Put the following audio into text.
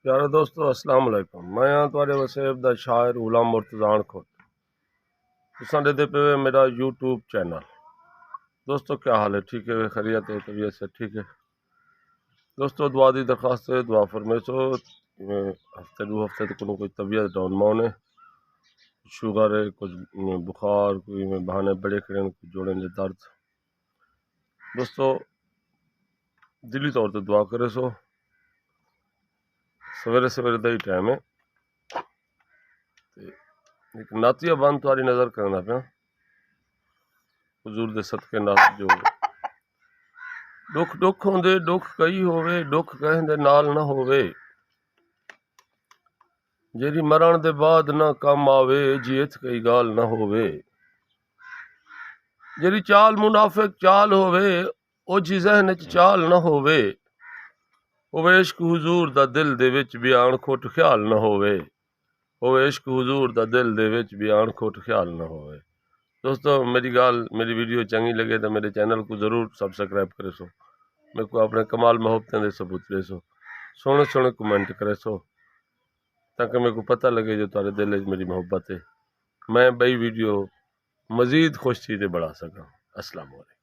प्यारे दोस्तों अस्सलाम वालेकुम। मैं हाँ तुहाडे वसेब दा शायर गुलाम मुर्तज़ा खोत। तुसां ॾिसदे पे मेरा यूट्यूब चैनल। दोस्तों क्या हाल है? ठीक है, खैरियत है, तबीयत से ठीक है? दोस्तों दुआ दी दरख्वास्त है, दुआ फरमेसो। हफ्ते दो हफ्ते तक कोई तबीयत डाउन माने, शुगर है, कुछ बुखार, कोई में बहाने बड़े खड़े, कुछ जोड़े में दर्द। दोस्तों दिली तौर पर दुआ करे सो। सवेरे सवेरे का ही टाइम है। एक नातिया बंद तुहारी नज़र करना पिया। हुजूर दे सदके नात जो दुख दुख होंदे दुख कई होवे, दुख कहंदे नाल ना होवे, जेरी मरण दे बाद ना कम आवे, जीत कई गाल ना होवे, जेरी चाल मुनाफिक चाल होवे, ओ जी जहन च चाल ना होवे, ओ इश्क हुजूर दा दिल दे विच भी अणखुट ख्याल ना होवे, ओ इश्क हुजूर दा दिल दे विच भी अणखुट ख्याल ना होवे। दोस्तों मेरी वीडियो चंगी लगे तो मेरे चैनल को जरूर सब्सक्राइब करे सो। मेरे को अपने कमाल मोहब्बतें दे सबूत दे सो, सोहने सोहने कमेंट करे सो, ताकि मेरे को पता लगे जो तारे दिल में मेरी मोहब्बत है, मैं बई वीडियो मज़ीद खुश चीज़ें बढ़ा सका। अस्सलाम वालेकुम।